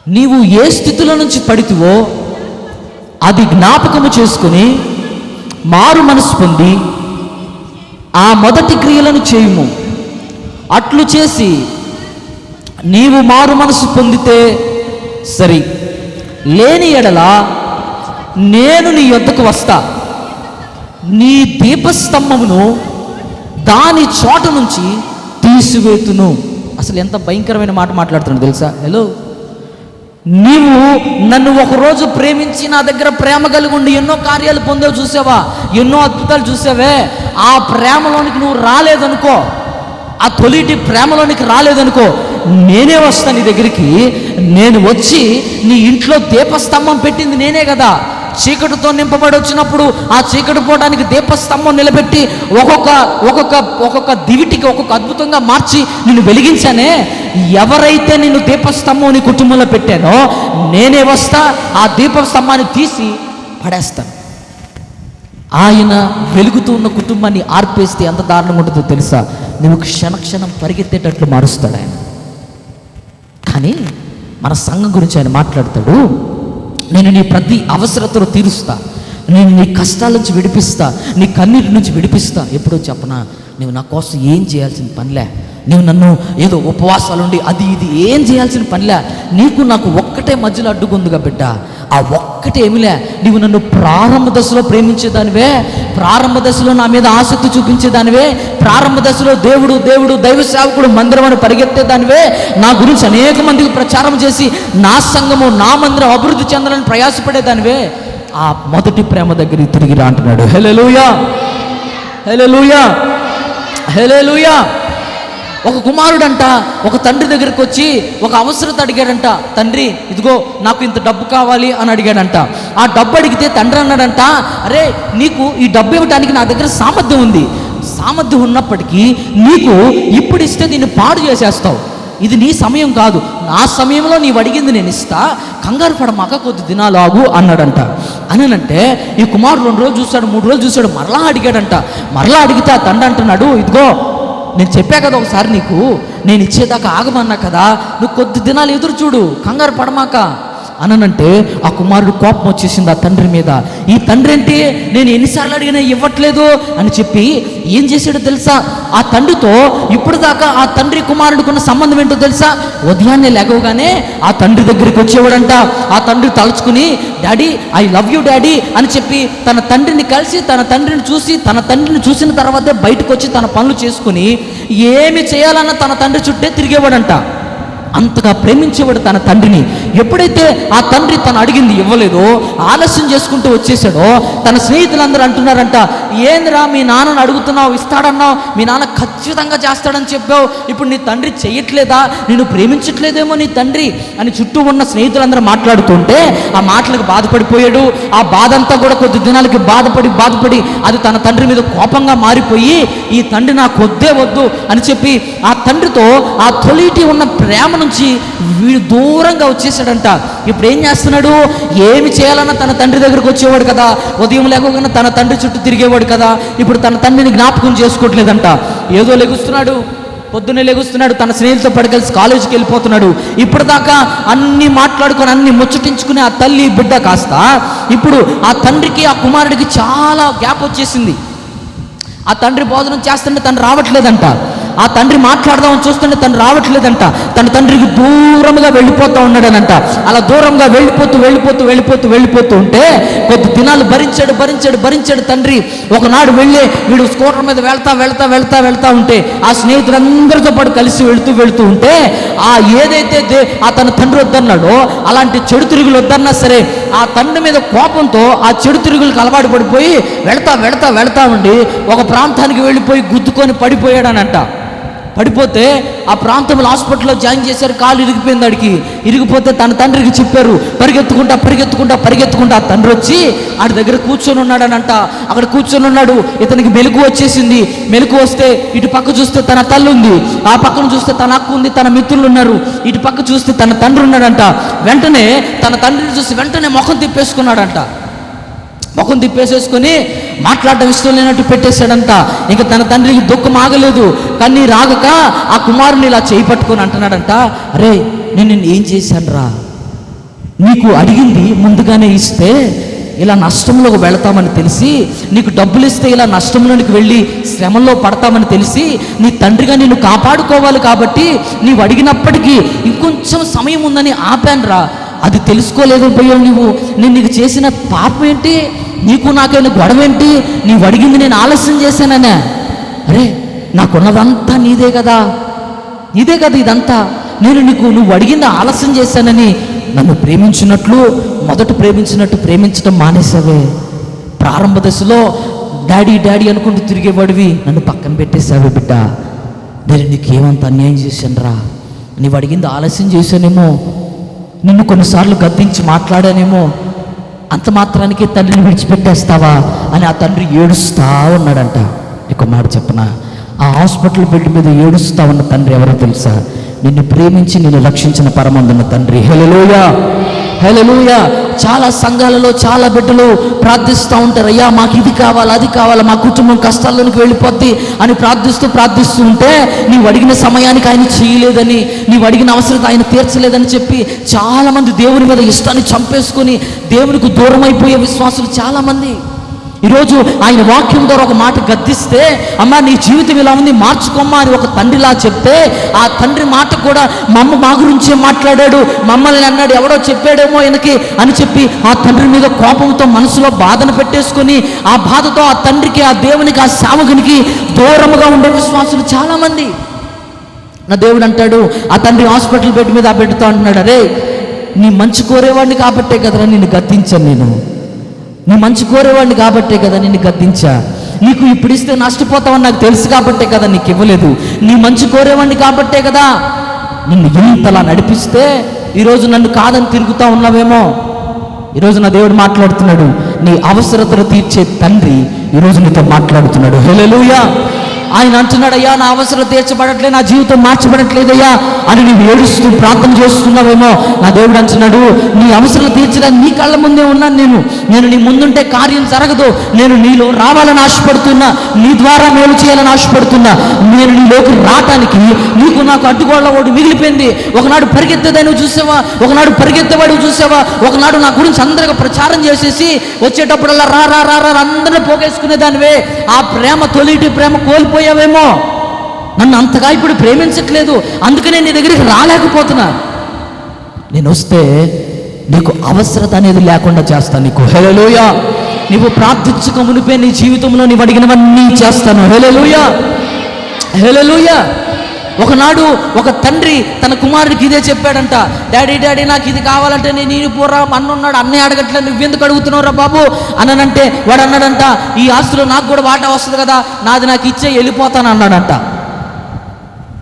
నీవు ఏ స్థితిలో నుంచి పడితివో అది జ్ఞాపకము చేసుకుని మారు మనసు పొంది ఆ మొదటి క్రియలను చేయుము. అట్లు చేసి నీవు మారు మనసు పొందితే సరి, లేని ఎడల నేను నీ యొద్దకు వస్తా, నీ దీపస్తంభమును దాని చోట నుంచి తీసివేతును. అసలు ఎంత భయంకరమైన మాట మాట్లాడుతున్నాడు తెలుసా? హలో, నీవు నన్ను ఒకరోజు ప్రేమించి నా దగ్గర ప్రేమ కలిగి ఉండి ఎన్నో కార్యాలు పొందావు చూసావా, ఎన్నో అద్భుతాలు చూసావే, ఆ ప్రేమలోనికి నువ్వు రాలేదనుకో, ఆ తొలిటి ప్రేమలోనికి రాలేదనుకో, నేనే వస్తాను నీ దగ్గరికి. నేను వచ్చి నీ ఇంట్లో దీపస్తంభం పెట్టింది నేనే కదా. చీకటితో నింపబడి వచ్చినప్పుడు ఆ చీకటి పోవడానికి దీపస్తంభం నిలబెట్టి ఒక్కొక్క దివిటికి ఒక్కొక్క అద్భుతంగా మార్చి నిన్ను వెలిగించానే. ఎవరైతే నిన్ను దీపస్తంభం నీ కుటుంబంలో పెట్టానో నేనే వస్తా, ఆ దీపస్తంభాన్ని తీసి పడేస్తాను. ఆయన వెలుగుతూ ఉన్న కుటుంబాన్ని ఆర్పేస్తే ఎంత దారుణంగా ఉంటుందో తెలుసా? నువ్వు క్షణక్షణం పరిగెత్తేటట్లు మారుస్తాడు ఆయన. కానీ మన సంఘం గురించి ఆయన మాట్లాడతాడు, నేను నీ ప్రతి అవసరతను తీరుస్తా, నేను నీ కష్టాల నుంచి విడిపిస్తా, నీ కన్నీటి నుంచి విడిపిస్తా. ఎప్పుడో చెప్పనా, నువ్వు నా కోసం ఏం చేయాల్సిన పనిలే, నువ్వు నన్ను ఏదో ఉపవాసాలుండి అది ఇది ఏం చేయాల్సిన పనిలే, నీకు నాకు ఒక్కటే మధ్యలో అడ్డుకుందిగా బిడ్డ, ఆ ఒక్కటే ఏమిలే, నీవు నన్ను ప్రారంభ దశలో ప్రేమించేదానివే, ప్రారంభ దశలో నా మీద ఆసక్తి చూపించేదానివే, ప్రారంభ దశలో దేవుడు దేవుడు దైవ సేవకుడు మందిరం అని పరిగెత్తేదానివే, నా గురించి అనేక మందికి ప్రచారం చేసి నా సంఘము నా మందిరం అభివృద్ధి చెందాలని ప్రయాసపడేదానివే, ఆ మొదటి ప్రేమ దగ్గరికి తిరిగి రా అంటున్నాడు. హల్లెలూయా, హల్లెలూయా, హల్లెలూయా. ఒక కుమారుడంట ఒక తండ్రి దగ్గరికి వచ్చి ఒక అవసరత అడిగాడంట. తండ్రి, ఇదిగో నాకు ఇంత డబ్బు కావాలి అని అడిగాడంట. ఆ డబ్బు అడిగితే తండ్రి అన్నాడంట, అరే నీకు ఈ డబ్బు ఇవ్వడానికి నా దగ్గర సామర్థ్యం ఉంది, సామర్థ్యం ఉన్నప్పటికీ నీకు ఇప్పుడు ఇస్తే దీన్ని పాడు చేసేస్తావు, ఇది నీ సమయం కాదు, నా సమయంలో నీవు అడిగింది నేను ఇస్తా, కంగారు పడమాక కొద్ది దినాలు ఆగు అన్నాడంట. అనంటే ఈ కుమారుడు 2 రోజులు చూశాడు, 3 రోజులు చూశాడు, మరలా అడిగాడంట. మరలా అడిగితే ఆ తండ్రి అంటున్నాడు, ఇదిగో నేను చెప్పా కదా ఒకసారి నీకు, నేను ఇచ్చేదాకా ఆగమన్నా కదా, నువ్వు కొద్ది దినాలు ఎదురు చూడు, కంగారు పడమాక అనంటే ఆ కుమారుడు కోపం వచ్చేసింది ఆ తండ్రి మీద. ఈ తండ్రి ఏంటి, నేను ఎన్నిసార్లు అడిగినా ఇవ్వట్లేదు అని చెప్పి ఏం చేశాడో తెలుసా? ఆ తండ్రితో ఇప్పుడు దాకా ఆ తండ్రి కుమారుడికున్న సంబంధం ఏంటో తెలుసా? ఉదయాన్నే లేవగానే ఆ తండ్రి దగ్గరికి వచ్చేవాడంట. ఆ తండ్రి తలుచుకుని, daddy I love you daddy అని చెప్పి తన తండ్రిని కలిసి తన తండ్రిని చూసి, తన తండ్రిని చూసిన తర్వాతే బయటకు వచ్చి తన పనులు చేసుకుని ఏమి చేయాలన్నా తన తండ్రి చుట్టే తిరిగేవాడంట. అంతగా ప్రేమించేవాడు తన తండ్రిని. ఎప్పుడైతే ఆ తండ్రి తను అడిగింది ఇవ్వలేదో, ఆలస్యం చేసుకుంటూ వచ్చేసాడో, తన స్నేహితులందరూ అంటున్నారంట, ఏందిరా మీ నాన్నను అడుగుతున్నావు, ఇస్తాడన్నావు, మీ నాన్న ఖచ్చితంగా చేస్తాడని చెప్పావు, ఇప్పుడు నీ తండ్రి చెయ్యట్లేదా, నేను ప్రేమించట్లేదేమో నీ తండ్రి అని చుట్టూ ఉన్న స్నేహితులందరూ మాట్లాడుతుంటే ఆ మాటలకు బాధపడిపోయాడు. ఆ బాధ అంతా కూడా కొద్ది దినాలకి బాధపడి అది తన తండ్రి మీద కోపంగా మారిపోయి, ఈ తండ్రి నాకు వద్దే వద్దు అని చెప్పి ఆ తండ్రితో ఆ తొలిటి ఉన్న ప్రేమ నుంచి వీడు దూరంగా వచ్చేసాడంట. ఇప్పుడు ఏం చేస్తున్నాడు, ఏమి చేయాలన్నా తన తండ్రి దగ్గరకు వచ్చేవాడు కదా, ఉదయం లేకుండా తన తండ్రి చుట్టూ తిరిగేవాడు కదా, ఇప్పుడు తన తండ్రిని జ్ఞాపకం చేసుకోవట్లేదంట. ఏదో లెగుస్తున్నాడు, పొద్దున్నే లెగుస్తున్నాడు, తన స్నేహితులతో పడికలిసి కాలేజీకి వెళ్ళిపోతున్నాడు. ఇప్పటిదాకా అన్ని మాట్లాడుకొని అన్ని ముచ్చటించుకునే ఆ తల్లి బిడ్డ కాస్త ఇప్పుడు ఆ తండ్రికి ఆ కుమారుడికి చాలా గ్యాప్ వచ్చేసింది. ఆ తండ్రి భోజనం చేస్తుంటే తను రావట్లేదంట, ఆ తండ్రి మాట్లాడదామని చూస్తుంటే తను రావట్లేదంట, తన తండ్రికి దూరంగా వెళ్ళిపోతూ ఉన్నాడనంట. అలా దూరంగా వెళ్ళిపోతూ ఉంటే కొద్ది దినాలు భరించాడు తండ్రి. ఒకనాడు వెళ్ళి వీడు స్కూటర్ మీద వెళ్తా ఉంటే ఆ స్నేహితులందరితో పాటు కలిసి వెళుతూ ఉంటే ఆ ఏదైతే ఆ తన తండ్రి వద్దన్నాడో అలాంటి చెడు తిరుగులు వద్దన్నా సరే ఆ తండ్రి మీద కోపంతో ఆ చెడు తిరుగులకు అలవాటు పడిపోయి వెళ్తా ఉండి ఒక ప్రాంతానికి వెళ్ళిపోయి గుద్దుకొని పడిపోయాడనంట. పడిపోతే ఆ ప్రాంతంలో హాస్పిటల్లో జాయిన్ చేశారు, కాలు ఇరిగిపోయింది. అడిగి ఇరిగిపోతే తన తండ్రికి చెప్పారు. పరిగెత్తుకుంటా ఆ తండ్రి వచ్చి ఆడి దగ్గర కూర్చొని ఉన్నాడనంట. అక్కడ కూర్చొని ఉన్నాడు. ఇతనికి మెలకు వచ్చేసింది. మెలకు వస్తే ఇటు పక్క చూస్తే తన తల్లి ఉంది, ఆ పక్కన చూస్తే తన అక్క ఉంది, తన మిత్రులు ఉన్నారు, ఇటు పక్క చూస్తే తన తండ్రి ఉన్నాడంట. వెంటనే తన తండ్రిని చూసి వెంటనే ముఖం తిప్పేసుకున్నాడంట. ముఖం తిప్పేసేసుకొని మాట్లాడటం ఇష్టం లేనట్టు పెట్టేశాడంట. ఇంకా తన తండ్రికి దుఃఖం ఆగలేదు. కానీ రాగక ఆ కుమారుని ఇలా చేయి పట్టుకొని అంటున్నాడంట, అరే నేను ఏం చేశాను రా, నీకు అడిగింది ముందుగానే ఇస్తే ఇలా నష్టంలోకి వెళతామని తెలిసి, నీకు డబ్బులు ఇస్తే ఇలా నష్టంలోనికి వెళ్ళి శ్రమల్లో పడతామని తెలిసి, నీ తండ్రిగా నిన్ను కాపాడుకోవాలి కాబట్టి నీవు అడిగినప్పటికీ ఇంకొంచెం సమయం ఉందని ఆపానురా. అది తెలుసుకోలేదు పోయావు నువ్వు. నేను నీకు చేసిన పాపం ఏంటి? నీకు నాకైనా గొడవ ఏంటి? నీవు అడిగింది నేను ఆలస్యం చేశాననే. అరే, నాకున్నదంతా నీదే కదా, నీదే కదా ఇదంతా. నేను నువ్వు అడిగింది ఆలస్యం చేశానని నన్ను ప్రేమించినట్లు, మొదట ప్రేమించినట్టు ప్రేమించడం మానేసావే. ప్రారంభ దశలో డాడీ డాడీ అనుకుంటూ తిరిగేవాడివి, నన్ను పక్కన పెట్టేశావే బిడ్డ. నేను నీకేమంత అన్యాయం చేశానురా. నీవు అడిగింది ఆలస్యం చేశానేమో, నిన్ను కొన్నిసార్లు గద్దించి మాట్లాడానేమో, అంత మాత్రానికి తండ్రిని విడిచిపెట్టేస్తావా అని ఆ తండ్రి ఏడుస్తా ఉన్నాడంట. నీకు మాట చెప్పనా, ఆ హాస్పిటల్ బెడ్ మీద ఏడుస్తా ఉన్న తండ్రి ఎవరో తెలుసా? నిన్ను ప్రేమించి నిన్ను రక్షించిన పరమందున్న తండ్రి. హల్లెలూయా, హల్లెలూయా. చాలా సంఘాలలో చాలా బిడ్డలు ప్రార్థిస్తూ ఉంటారు, అయ్యా మాకు ఇది కావాలి, అది కావాలి, మా కుటుంబం కష్టాల్లోనికి వెళ్ళిపోద్ది అని ప్రార్థిస్తూ ఉంటే, నీవు అడిగిన సమయానికి ఆయన చేయలేదని, నీవు అడిగిన అవసరం ఆయన తీర్చలేదని చెప్పి చాలామంది దేవుని మీద ఇష్టాన్ని చంపేసుకొని దేవునికి దూరం అయిపోయే విశ్వాసులు చాలామంది. ఈరోజు ఆయన వాక్యం ద్వారా ఒక మాట గద్దిస్తే, అమ్మ నీ జీవితం ఇలా ఉంది, మార్చుకోమ్మా అని ఒక తండ్రిలా చెప్తే, ఆ తండ్రి మాట కూడా మా గురించే మాట్లాడాడు, మమ్మల్ని అన్నాడు, ఎవడో చెప్పాడేమో ఆయనకి అని చెప్పి ఆ తండ్రి మీద కోపంతో మనసులో బాధను పెట్టేసుకొని, ఆ బాధతో ఆ తండ్రికి, ఆ దేవునికి, ఆ సేవకునికి దూరముగా ఉండే విశ్వాసులు చాలామంది. నా దేవుడు అంటాడు, ఆ తండ్రి హాస్పిటల్ బెడ్ మీద ఆ బిడ్డతో అంటున్నాడు, అరే నీ మంచి కోరేవాడిని కాబట్టే కదరా నిన్ను గద్దించాను, నేను నీ మంచి కోరేవాడిని కాబట్టే కదా నిన్ను గద్దించా, నీకు ఇప్పుడు ఇస్తే నష్టపోతావని నాకు తెలుసు కాబట్టే కదా నీకు ఇవ్వలేదు, నీ మంచి కోరేవాడిని కాబట్టే కదా నిన్ను ఇంతలా నడిపిస్తే ఈరోజు నన్ను కాదని తిరుగుతూ ఉన్నావేమో. ఈరోజు నా దేవుడు మాట్లాడుతున్నాడు, నీ అవసరతలు తీర్చే తండ్రి ఈరోజు నీతో మాట్లాడుతున్నాడు. హల్లెలూయా. ఆయన అంటున్నాడు, అయ్యా నా అవసరం తీర్చబడట్లేదు, నా జీవితం మార్చబడట్లేదయ్యా అని నువ్వు ఏడుస్తూ ప్రార్థన చేస్తున్నావేమో. నా దేవుడు అంటున్నాడు, నీ అవసరం తీర్చడానికి నీ కళ్ళ ముందే ఉన్నాను నేను నీ ముందుంటే కార్యం జరగదు. నేను నీలో రావాలని ఆశపడుతున్నా, నీ ద్వారా మేలు చేయాలని ఆశపడుతున్నా. నేను నీలోకి రావటానికి నీకు నాకు అడ్డుగోళ్ళ ఒకటి మిగిలిపోయింది. ఒకనాడు పరిగెత్తేదాన్ని చూసావా, ఒకనాడు పరిగెత్తేవాడు చూసావా, ఒకనాడు నా గురించి అందరిగా ప్రచారం చేసేసి వచ్చేటప్పుడల్లా రా రా రా రా అందరిని పోగేసుకునేదానివే. ఆ ప్రేమ, తొలిటి ప్రేమ కోల్పోయావేమో. నన్ను అంతగా ఇప్పుడు ప్రేమించట్లేదు, అందుకనే నీ దగ్గరికి రాలేకపోతున్నా. నేను వస్తే నీకు అవసరత అనేది లేకుండా చేస్తాను నీకు. హల్లెలూయా. నీవు ప్రార్థించక మునిపే నీ జీవితంలో నీవు అడిగినవన్నీ చేస్తాను. హల్లెలూయా, హల్లెలూయా. ఒకనాడు ఒక తండ్రి తన కుమారుడికి ఇదే చెప్పాడంట, డాడీ డాడీ నాకు ఇది కావాలంటే నేను పోరా, అన్నున్నాడు, అన్నయ్య అడగట్లేదు, నువ్వెందుకు అడుగుతున్నావురా బాబు అనంటే వాడు అన్నాడంట, ఈ ఆస్తులో నాకు కూడా వాటా వస్తుంది కదా, నాది నాకు ఇచ్చే వెళ్ళిపోతాను అన్నాడంట.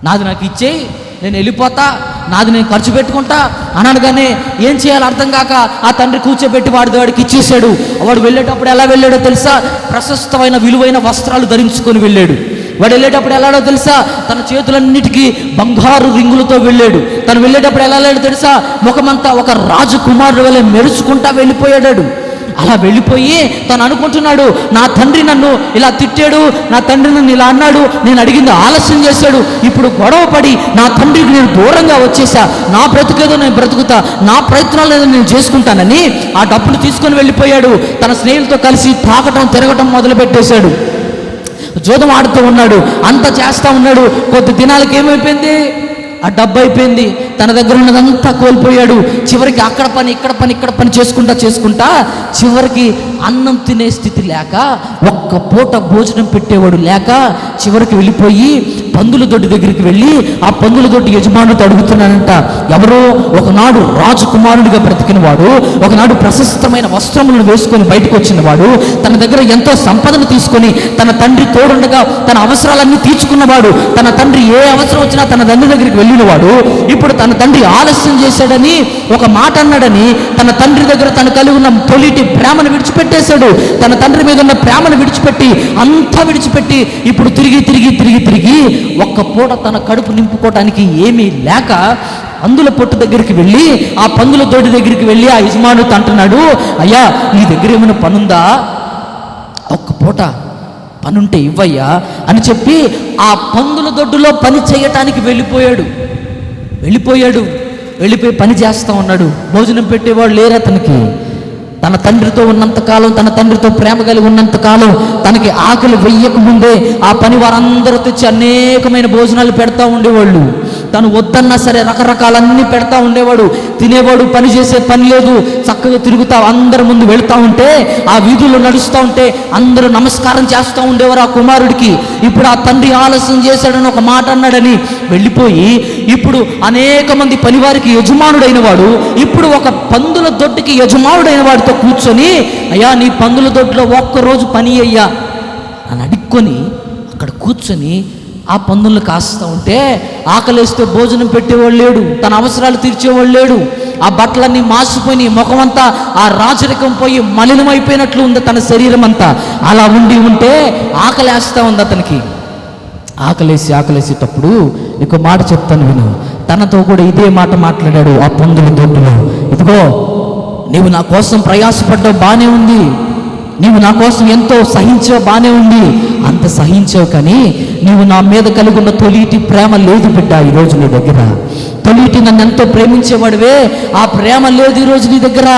నాది నాకు ఇచ్చేయి, నేను వెళ్ళిపోతా, నాది నేను ఖర్చు పెట్టుకుంటా అన్నాడు. కానీ ఏం చేయాలో అర్థం కాక ఆ తండ్రి కూర్చోబెట్టి వాడికి ఇచ్చేసాడు. వాడు వెళ్ళేటప్పుడు ఎలా వెళ్ళాడో తెలుసా? ప్రశస్తమైన విలువైన వస్త్రాలు ధరించుకొని వెళ్ళాడు. వాడు వెళ్ళేటప్పుడు ఎలాడో తెలుసా? తన చేతులన్నిటికీ బంగారు రింగులతో వెళ్ళాడు. తను వెళ్ళేటప్పుడు ఎలా వెళ్ళాడో తెలుసా? ముఖమంతా ఒక రాజకుమారుడు వలె మెరుచుకుంటా వెళ్ళిపోయాడు. అలా వెళ్ళిపోయి తను అనుకుంటున్నాడు, నా తండ్రి నన్ను ఇలా తిట్టాడు, నా తండ్రి నన్ను ఇలా అన్నాడు, నేను అడిగింది ఆలస్యం చేశాడు, ఇప్పుడు గొడవ పడి నా తండ్రికి నేను దూరంగా వచ్చేసా, నా బ్రతుకేదో నేను బ్రతుకుతా, నా ప్రయత్నాలు ఏదో నేను చేసుకుంటానని ఆ డబ్బులు తీసుకొని వెళ్ళిపోయాడు. తన స్నేహితులతో కలిసి తాగటం తిరగటం మొదలు పెట్టేశాడు. జోదం ఆడుతూ ఉన్నాడు, అంత చేస్తూ ఉన్నాడు. కొద్ది దినాలకి ఏమైపోయింది? ఆ డబ్బు అయిపోయింది, తన దగ్గర ఉన్నదంతా కోల్పోయాడు. చివరికి అక్కడ పని ఇక్కడ పని ఇక్కడ పని చేసుకుంటా చివరికి అన్నం తినే స్థితి లేక, ఒక్క పూట భోజనం పెట్టేవాడు లేక చివరికి వెళ్ళిపోయి పందుల దొడ్డి దగ్గరికి వెళ్ళి ఆ పందుల దొడ్డి యజమానుడితో అడుగుతున్నానంట. ఎవరో ఒకనాడు రాజకుమారుడిగా బ్రతికిన వాడు, ఒకనాడు ప్రశస్తమైన వస్త్రములను వేసుకొని బయటకు వచ్చిన వాడు, తన దగ్గర ఎంతో సంపదను తీసుకొని తన తండ్రి తోడుండగా తన అవసరాలన్నీ తీర్చుకున్నవాడు, తన తండ్రి ఏ అవసరం వచ్చినా తన తండ్రి దగ్గరికి వెళ్ళినవాడు, ఇప్పుడు తన తండ్రి ఆలస్యం చేశాడని ఒక మాట అన్నాడని తన తండ్రి దగ్గర తను కలిగి ఉన్న తొలిటి ప్రేమను విడిచిపెట్టేశాడు. తన తండ్రి మీద ఉన్న ప్రేమను విడిచిపెట్టి అంతా విడిచిపెట్టి ఇప్పుడు తిరిగి ఒక్క పూట తన కడుపు నింపుకోవటానికి ఏమీ లేక పందుల పొట్టు దగ్గరికి వెళ్ళి, ఆ పందుల దొడ్డి దగ్గరికి వెళ్ళి ఆ యజమానుతో అంటున్నాడు, అయ్యా నీ దగ్గర ఏమైనా పనుందా? ఒక్క పూట పనుంటే ఇవ్వయ్యా అని చెప్పి ఆ పందుల దొడ్డులో పని చేయటానికి వెళ్ళిపోయాడు. వెళ్ళిపోయి పని చేస్తూ ఉన్నాడు. భోజనం పెట్టేవాడు లేరు అతనికి. తన తండ్రితో ఉన్నంతకాలం, తన తండ్రితో ప్రేమ కలిగి ఉన్నంతకాలం తనకి ఆకలి వెయ్యక ముందే ఆ పని వారందరూ తెచ్చి అనేకమైన భోజనాలు పెడతా ఉండేవాళ్ళు. తను వద్దన్నా సరే రకరకాలన్నీ పెడతా ఉండేవాడు. తినేవాడు, పని చేసే పని లేదు, చక్కగా తిరుగుతా అందరి ముందు వెళ్తా ఉంటే, ఆ వీధుల్లో నడుస్తూ ఉంటే అందరూ నమస్కారం చేస్తూ ఉండేవారు ఆ కుమారుడికి. ఇప్పుడు ఆ తండ్రి ఆలస్యం చేశాడని ఒక మాట అన్నాడని వెళ్ళిపోయి ఇప్పుడు అనేక మంది పనివారికి యజమానుడైన వాడు ఇప్పుడు ఒక పందుల దొడ్డికి యజమానుడైన వాడితో కూర్చొని, అయ్యా నీ పందుల దొడ్లో ఒక్కరోజు పని అయ్యా అని అడుక్కొని అక్కడ కూర్చొని ఆ పందులను కాస్తూ ఉంటే, ఆకలేస్తే భోజనం పెట్టేవాడు లేడు, తన అవసరాలు తీర్చేవాడు లేడు. ఆ బట్టలన్నీ మాసిపోయి, ముఖమంతా ఆ రాజరికం పోయి మలినమైపోయినట్లు ఉంది తన శరీరం అంతా. అలా ఉంటే ఆకలేస్తూ ఉంది అతనికి. ఆకలేసేటప్పుడు ఇంకో మాట చెప్తాను విను. తనతో కూడా ఇదే మాట మాట్లాడాడు ఆ పందుల దొడ్డులో. ఇదిగో, నీవు నా కోసం ప్రయాసపడ్డావు, బాగానే ఉంది, నీవు నా కోసం ఎంతో సహించావు, బాగానే ఉంది, అంత సహించావు, కానీ నీవు నా మీద కలిగి ఉన్న తొలిటి ప్రేమ లేదు బిడ్డ ఈరోజు నీ దగ్గర. తొలిటి నన్ను ఎంతో ప్రేమించేవాడివే, ఆ ప్రేమ లేదు ఈరోజు నీ దగ్గర.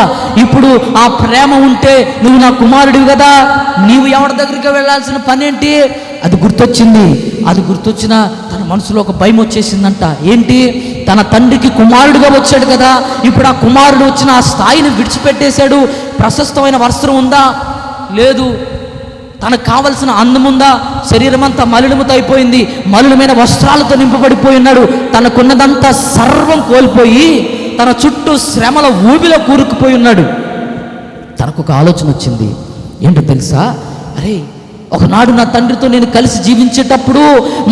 ఇప్పుడు ఆ ప్రేమ ఉంటే నువ్వు నా కుమారుడివి కదా, నీవు ఎవరి దగ్గరికి వెళ్ళాల్సిన పని ఏంటి? అది గుర్తొచ్చింది. అది గుర్తొచ్చిన తన మనసులో ఒక భయం వచ్చేసిందంట. ఏంటి? తన తండ్రికి కుమారుడుగా వచ్చాడు కదా, ఇప్పుడు ఆ కుమారుడు వచ్చిన ఆ స్థాయిని విడిచిపెట్టేశాడు. ప్రశస్తమైన వస్త్రం ఉందా? లేదు. తనకు కావలసిన అందం ఉందా? శరీరం అంతా మలినముతో అయిపోయింది, మలినమైన వస్త్రాలతో నింపబడిపోయి ఉన్నాడు. తనకున్నదంతా సర్వం కోల్పోయి తన చుట్టూ శ్రమల ఊబిలో కూరుకుపోయి ఉన్నాడు. తనకు ఒక ఆలోచన వచ్చింది. ఏంటో తెలుసా? అరే, ఒకనాడు నా తండ్రితో నేను కలిసి జీవించేటప్పుడు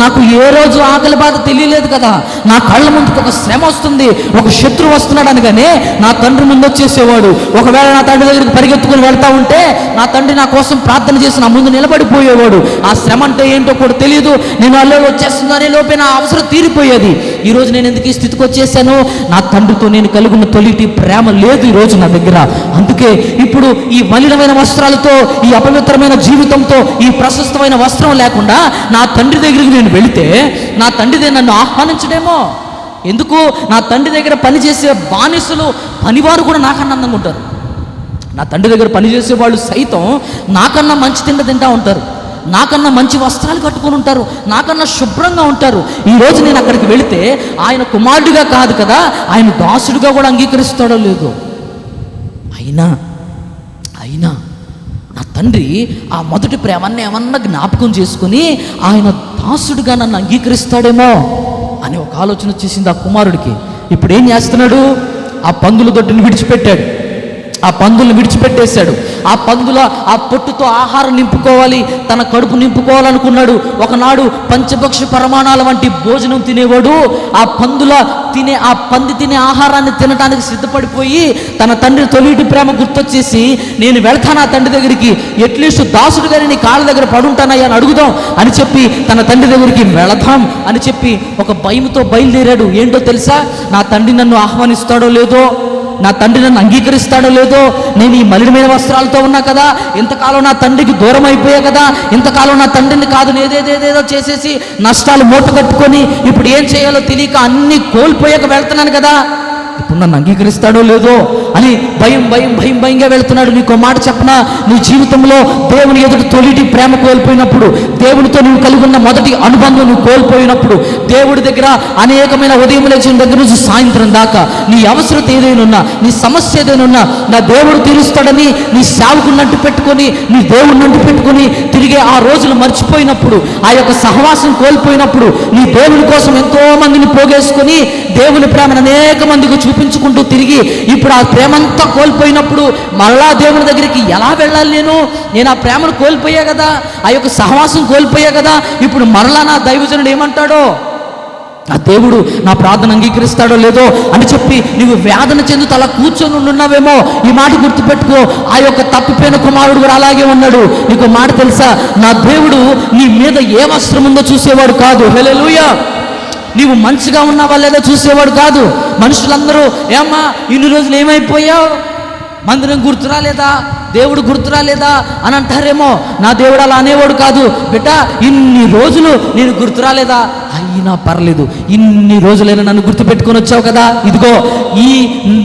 నాకు ఏ రోజు ఆకలి బాధ తెలియలేదు కదా. నా కళ్ళ ముందుకు ఒక శ్రమ వస్తుంది, ఒక శత్రువు వస్తున్నాడు అనగానే నా తండ్రి ముందు వచ్చేసేవాడు. ఒకవేళ నా తండ్రి దగ్గరికి పరిగెత్తుకుని వెళ్తా ఉంటే నా తండ్రి నా కోసం ప్రార్థన చేసి నా ముందు నిలబడిపోయేవాడు. ఆ శ్రమ అంటే ఏంటో కూడా తెలియదు. నేను అల్లో వచ్చేస్తుందనే లోపే నా అవసరం తీరిపోయేది. ఈరోజు నేను ఎందుకు ఈ స్థితికి వచ్చేసాను? నా తండ్రితో నేను కలిగి ఉన్న తొలిటి ప్రేమ లేదు ఈరోజు నా దగ్గర. అందుకే ఇప్పుడు ఈ మలినమైన వస్త్రాలతో, ఈ అపవిత్రమైన జీవితంతో, ఈ ప్రశస్తమైన వస్త్రం లేకుండా నా తండ్రి దగ్గరికి నేను వెళితే నా తండ్రి నన్ను ఆహ్వానించడేమో. ఎందుకు? నా తండ్రి దగ్గర పనిచేసే బానిసలు, పనివారు కూడా నాకన్నా అందంగా ఉంటారు. నా తండ్రి దగ్గర పనిచేసే వాళ్ళు సైతం నాకన్నా మంచి తింటా ఉంటారు, నాకన్నా మంచి వస్త్రాలు కట్టుకొని ఉంటారు, నాకన్నా శుభ్రంగా ఉంటారు. ఈరోజు నేను అక్కడికి వెళితే ఆయన కుమారుడిగా కాదు కదా, ఆయన దాసుడిగా కూడా అంగీకరిస్తాడో లేదో. అయినా నా తండ్రి ఆ మొదటి ప్రేమని ఏమన్నా జ్ఞాపకం చేసుకుని ఆయన దాసుడిగా నన్ను అంగీకరిస్తాడేమో అని ఒక ఆలోచన వచ్చేసింది ఆ కుమారుడికి. ఇప్పుడు ఏం చేస్తున్నాడు? ఆ పందుల దొడ్డిని విడిచిపెట్టాడు. ఆ పందులను విడిచిపెట్టేశాడు. ఆ పందుల ఆ పొట్టుతో ఆహారం నింపుకోవాలి, తన కడుపు నింపుకోవాలనుకున్నాడు. ఒకనాడు పంచభక్ష పరమాణాల వంటి భోజనం తినేవాడు ఆ పంది తినే ఆహారాన్ని తినడానికి సిద్ధపడిపోయి తన తండ్రి తొలిటి ప్రేమ గుర్తొచ్చేసి, నేను వెళ్తాను ఆ తండ్రి దగ్గరికి, అట్లీస్ట్ దాసుడు గారి నీ కాళ్ళ దగ్గర పడుంటానయ్యా అని అడుగుదాం అని చెప్పి తన తండ్రి దగ్గరికి వెళదాం అని చెప్పి ఒక భయంతో బయలుదేరాడు. ఏంటో తెలుసా? నా తండ్రి నన్ను ఆహ్వానిస్తాడో లేదో, నా తండ్రి నన్ను అంగీకరిస్తాడో లేదో, నేను ఈ మలినమైన వస్త్రాలతో ఉన్నా కదా, ఇంతకాలం నా తండ్రికి దూరం అయిపోయా కదా, ఇంతకాలం నా తండ్రిని కాదు ఏదేదేదేదో చేసేసి నష్టాలు మూట కట్టుకొని ఇప్పుడు ఏం చేయాలో తెలియక అన్ని కోల్పోయాక వెళ్తున్నాను కదా, ఇప్పుడు నన్ను అంగీకరిస్తాడో లేదో అని భయంగా వెళ్తున్నాడు. నీకు మాట చెప్పనా? నీ జీవితంలో దేవుని ఎదుటి తొలిటి ప్రేమ కోల్పోయినప్పుడు, దేవునితో నువ్వు కలిగి ఉన్న మొదటి అనుబంధం నువ్వు కోల్పోయినప్పుడు, దేవుడి దగ్గర అనేకమైన ఉదయం లేచిన దగ్గర నుంచి సాయంత్రం దాకా నీ అవసరత ఏదైనా ఉన్నా, నీ సమస్య ఏదైనా ఉన్నా నా దేవుడు తీరుస్తాడని నీ సేవకున్నట్టు పెట్టుకొని, నీ దేవుడినంటూ పెట్టుకొని తిరిగే ఆ రోజులు మర్చిపోయినప్పుడు, ఆ యొక్క సహవాసం కోల్పోయినప్పుడు, నీ దేవుని కోసం ఎంతో మందిని పోగేసుకొని దేవుని ప్రేమను అనేక మందికి చూపించుకుంటూ తిరిగి ఇప్పుడు ఆ ప్రేమంతా కోల్పోయినప్పుడు మళ్ళా దేవుని దగ్గరికి ఎలా వెళ్ళాలి? నేను ఆ ప్రేమను కోల్పోయా కదా, ఆ యొక్క సహవాసం కోల్పోయా కదా, ఇప్పుడు మరలా నా దైవజనుడు ఏమంటాడో, ఆ దేవుడు నా ప్రార్థన అంగీకరిస్తాడో లేదో అని చెప్పి నువ్వు వేదన చెందుతూ అలా కూర్చొని ఉన్నావేమో. ఈ మాట గుర్తుపెట్టుకో, ఆ యొక్క తప్పిపోయిన కుమారుడు కూడా అలాగే ఉన్నాడు. నీకు మాట తెలుసా? నా దేవుడు నీ మీద ఏ వస్త్రం ఉందో చూసేవాడు కాదు. హల్లెలూయా. నీవు మంచిగా ఉన్నావా లేదా చూసేవాడు కాదు. మనుషులందరూ ఏమ్మా ఇన్ని రోజులు ఏమైపోయావు, మందిరం గుర్తురాలేదా, దేవుడు గుర్తురాలేదా అని అంటారేమో. నా దేవుడు అలా అనేవాడు కాదు. బిడ్డ, ఇన్ని రోజులు నేను గుర్తురాలేదా? అయినా పర్లేదు, ఇన్ని రోజులైనా నన్ను గుర్తుపెట్టుకొని వచ్చావు కదా, ఇదిగో ఈ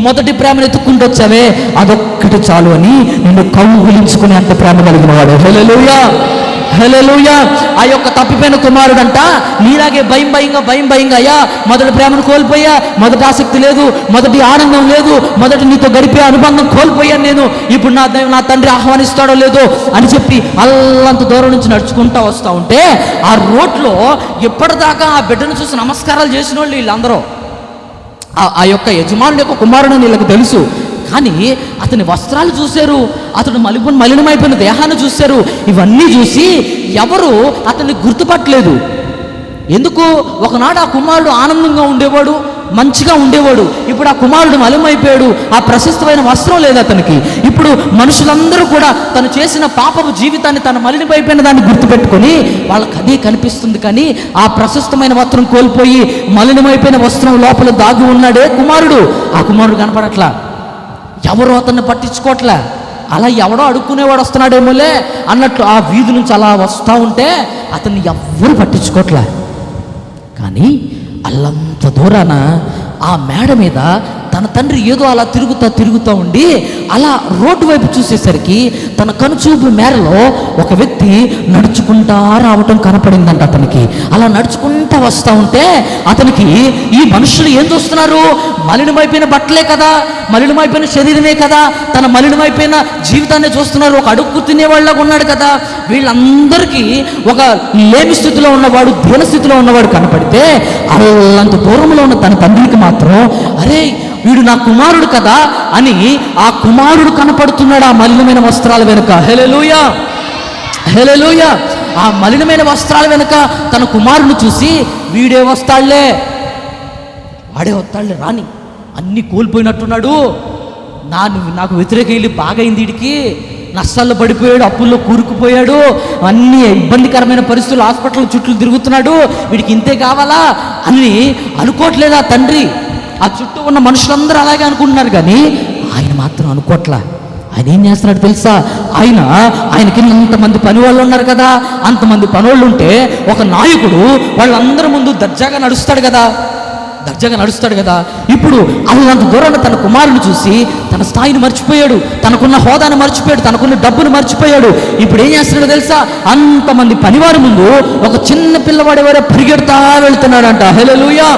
మొదటి ప్రేమను ఎత్తుక్కుంటూ వచ్చావే, అదొక్కటి చాలు అని నిన్ను కౌగిలించుకునే అంత ప్రేమ కలిగిన వాడు. హల్లెలూయా, హల్లెలూయా. ఆ యొక్క తప్పిపోయిన కుమారుడంట నీలాగే భయంగా అయ్యా, మొదటి ప్రేమను కోల్పోయా, మొదటి ఆసక్తి లేదు, మొదటి ఆనందం లేదు, మొదటి నీతో గడిపే అనుబంధం కోల్పోయాను నేను, ఇప్పుడు నా తండ్రి ఆహ్వానిస్తాడో లేదో అని చెప్పి అల్లంత దూరం నుంచి నడుచుకుంటూ వస్తూ ఉంటే ఆ రోడ్లో ఎప్పటిదాకా ఆ బిడ్డను చూసి నమస్కారాలు చేసిన వాళ్ళు వీళ్ళందరూ. ఆ యొక్క యజమానుడి యొక్క కుమారుడు వీళ్ళకి తెలుసు. కానీ అతని వస్త్రాలు చూశారు, అతడు మలినమైపోయిన దేహాన్ని చూశారు. ఇవన్నీ చూసి ఎవరు అతన్ని గుర్తుపట్టలేదు. ఎందుకు? ఒకనాడు ఆ కుమారుడు ఆనందంగా ఉండేవాడు, మంచిగా ఉండేవాడు. ఇప్పుడు ఆ కుమారుడు మలినమైపోయాడు, ఆ ప్రశస్తమైన వస్త్రం లేదు అతనికి. ఇప్పుడు మనుషులందరూ కూడా తను చేసిన పాపపు జీవితాన్ని, తన మలినమైపోయిన దాన్ని గుర్తుపెట్టుకొని వాళ్ళకి అదే కనిపిస్తుంది. కానీ ఆ ప్రశస్తమైన వస్త్రం కోల్పోయి మలినమైపోయిన వస్త్రం లోపల దాగి ఉన్నాడే కుమారుడు, ఆ కుమారుడు కనపడట్లా. ఎవరు అతన్ని పట్టించుకోవట్లే. అలా ఎవడో అడుక్కునేవాడు వస్తున్నాడేమోలే అన్నట్లు ఆ వీధి నుంచి అలా వస్తూ ఉంటే అతన్ని ఎవ్వరు పట్టించుకోవట్లే. కానీ అల్లంత దూరాన ఆ మేడ మీద తన తండ్రి ఏదో అలా తిరుగుతూ ఉండి అలా రోడ్డు వైపు చూసేసరికి తన కనుచూపు మేరలో ఒక వ్యక్తి నడుచుకుంటా రావటం కనపడిందంట అతనికి. అలా నడుచుకుంటా వస్తూ ఉంటే అతనికి ఈ మనుషులు ఏం చూస్తున్నారు? మలినమైపోయిన బట్టలే కదా, మలినమైపోయిన శరీరమే కదా, తన మలినమైపోయిన జీవితాన్ని చూస్తున్నారు. ఒక అడుక్కు తినేవాళ్ళగా ఉన్నాడు కదా. వీళ్ళందరికీ ఒక లేమి స్థితిలో ఉన్నవాడు, దీన స్థితిలో ఉన్నవాడు కనపడితే అల్లంత దూరంలో ఉన్న తన తండ్రికి మాత్రం అరే వీడు నా కుమారుడు కదా అని ఆ కుమారుడు కనపడుతున్నాడు ఆ మలినమైన వస్త్రాల వెనుక. హల్లెలూయా, హల్లెలూయా. ఆ మలినమైన వస్త్రాల వెనుక తన కుమారుడు చూసి వీడే వస్తాడులే, వాడే వస్తాడులే, రాని అన్నీ కోల్పోయినట్టున్నాడు, నాకు వ్యతిరేక వెళ్ళి బాగైంది, వీడికి నష్టాల్లో పడిపోయాడు, అప్పుల్లో కూరుకుపోయాడు, అన్ని ఇబ్బందికరమైన పరిస్థితులు, హాస్పిటల్ చుట్టూ తిరుగుతున్నాడు, వీడికి ఇంతే కావాలా అని అనుకోవట్లేదు ఆ తండ్రి. ఆ చుట్టూ ఉన్న మనుషులందరూ అలాగే అనుకుంటున్నారు. కానీ ఆయన మాత్రం అనుకోవట్లా. ఆయన ఏం చేస్తున్నాడు తెలుసా? ఆయనకి అంతమంది పని వాళ్ళు ఉన్నారు కదా, అంతమంది పని వాళ్ళు ఉంటే ఒక నాయకుడు వాళ్ళందరి ముందు దర్జాగా నడుస్తాడు కదా. ఇప్పుడు అంత దూరంలో తన కుమారుని చూసి తన స్థాయిని మర్చిపోయాడు, తనకున్న హోదాను మర్చిపోయాడు, తనకున్న డబ్బును మర్చిపోయాడు. ఇప్పుడు ఏం చేస్తున్నాడో తెలుసా? అంతమంది పనివారి ముందు ఒక చిన్న పిల్లవాడు ఎవరో పరిగెడతా వెళ్తున్నాడంట. హల్లెలూయా.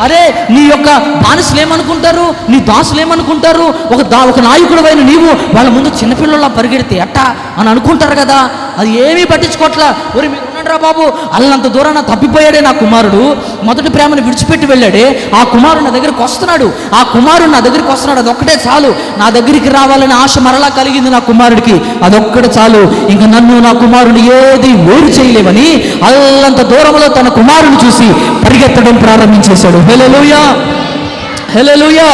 అరే నీ యొక్క బానిసలు ఏమనుకుంటారు, నీ దాసులు ఏమనుకుంటారు? ఒక నాయకుడు అయిన నీవు వాళ్ళ ముందు చిన్నపిల్లలా పరిగెడితే ఎట్టా అని అనుకుంటారు కదా. అది ఏమీ పట్టించుకోవట్లా. ఒరి మీరు ఉన్నాడ్రా బాబు, అల్లంత దూరాన తప్పిపోయాడే నా కుమారుడు, మొదటి ప్రేమను విడిచిపెట్టి వెళ్ళాడే, ఆ కుమారుడు నా దగ్గరికి వస్తున్నాడు, అదొక్కటే చాలు. నా దగ్గరికి రావాలని ఆశ మరలా కలిగింది నా కుమారుడికి, అదొక్కటే చాలు. ఇంకా నన్ను నా కుమారుని ఏది వేరు చేయలేవని అల్లంత దూరంలో తన కుమారుని చూసి పరిగెత్తడం ప్రారంభించేశాడు. హల్లెలూయా, హల్లెలూయా.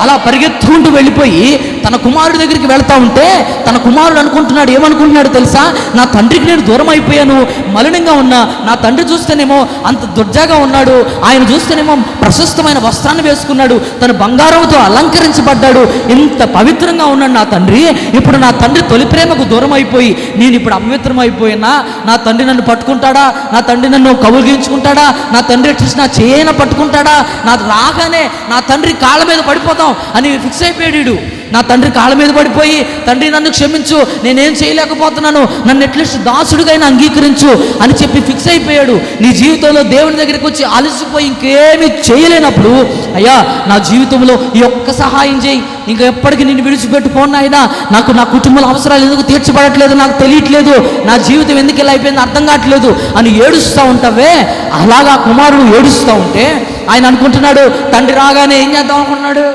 అలా పరిగెత్తుకుంటూ వెళ్ళిపోయి తన కుమారుడి దగ్గరికి వెళ్తా ఉంటే తన కుమారుడు ఏమనుకుంటున్నాడు తెలుసా? నా తండ్రికి నేను దూరం అయిపోయాను, మలినంగా ఉన్నా. నా తండ్రి చూస్తేనేమో అంత దుర్జాగా ఉన్నాడు, ఆయన చూస్తేనేమో ప్రశస్తమైన వస్త్రాన్ని వేసుకున్నాడు, తన బంగారంతో అలంకరించబడ్డాడు, ఇంత పవిత్రంగా ఉన్నాడు నా తండ్రి. ఇప్పుడు నా తండ్రి తొలి ప్రేమకు దూరం అయిపోయి నేను ఇప్పుడు అపవిత్రం అయిపోయినా నా తండ్రి నన్ను పట్టుకుంటాడా? నా తండ్రి నన్ను కౌగిలించుకుంటాడా? నా తండ్రి వచ్చి నా చేయన పట్టుకుంటాడా? నాకు రాగానే నా తండ్రి కాళ్ళ మీద పడిపోతాం అని ఫిక్స్ అయిపోయాడు. నా తండ్రి కాళ్ళ మీద పడిపోయి, తండ్రి నన్ను క్షమించు, నేనేం చేయలేకపోతున్నాను, నన్ను ఎట్లీస్ట్ దాసుడిగా అంగీకరించు అని చెప్పి ఫిక్స్ అయిపోయాడు. నీ జీవితంలో దేవుని దగ్గరికి వచ్చి అలసిపోయి ఇంకేమీ చేయలేనప్పుడు, అయ్యా నా జీవితంలో ఈ ఒక్క సహాయం చేయి, ఇంకా ఎప్పటికీ నిన్ను విడిచిపెట్టుకోను అయినా, నాకు నా కుటుంబం అవసరాలు ఎందుకు తీర్చబడట్లేదు, నాకు తెలియట్లేదు, నా జీవితం ఎందుకు ఇలా అయిపోయింది అర్థం కావట్లేదు అని ఏడుస్తూ ఉంటావే. అలాగా కుమారుడు ఏడుస్తూ ఉంటే ఆయన అనుకుంటున్నాడు, తండ్రి రాగానే ఏం చేద్దాం అనుకుంటున్నాడు?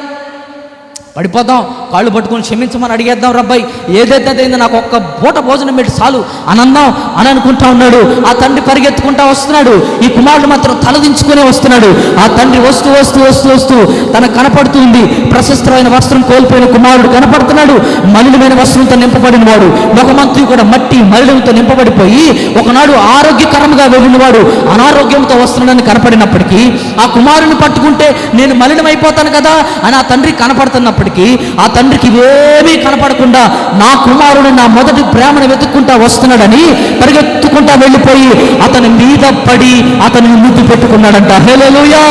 పడిపోదాం, కాళ్ళు పట్టుకొని క్షమించమని అడిగేద్దాం, రబ్బాయి ఏదైతే అయిందో నాకు ఒక్క పూట భోజనం పెట్టి చాలు అనందాం అని అనుకుంటా ఉన్నాడు. ఆ తండ్రి పరిగెత్తుకుంటా వస్తున్నాడు, ఈ కుమారుడు మాత్రం తలదించుకునే వస్తున్నాడు. ఆ తండ్రి వస్తూ వస్తూ వస్తూ వస్తూ తనకు కనపడుతుంది ప్రశస్తమైన వస్త్రం కోల్పోయిన కుమారుడు కనపడుతున్నాడు. మలినమైన వస్త్రంతో నింపబడిన వాడు, ముఖమంతా కూడా మట్టి మలినంతో నింపబడిపోయి ఒకనాడు ఆరోగ్యకరంగా వెళ్ళినవాడు అనారోగ్యంతో వస్తున్నాడని కనపడినప్పటికీ ఆ కుమారుని పట్టుకుంటే నేను మలినమైపోతాను కదా అని ఆ తండ్రి కనపడుతున్నప్పటికీ ఉన్నప్పటికీ ఆ తండ్రికి ఇవేమీ కనపడకుండా నా కుమారుడు నా మొదటి ప్రేమను వెతుక్కుంటా వస్తున్నాడని పరిగెత్తుకుంటా వెళ్ళిపోయి అతని మీద పడి అతనిని ముద్దు పెట్టుకున్నాడంట. హల్లెలూయా.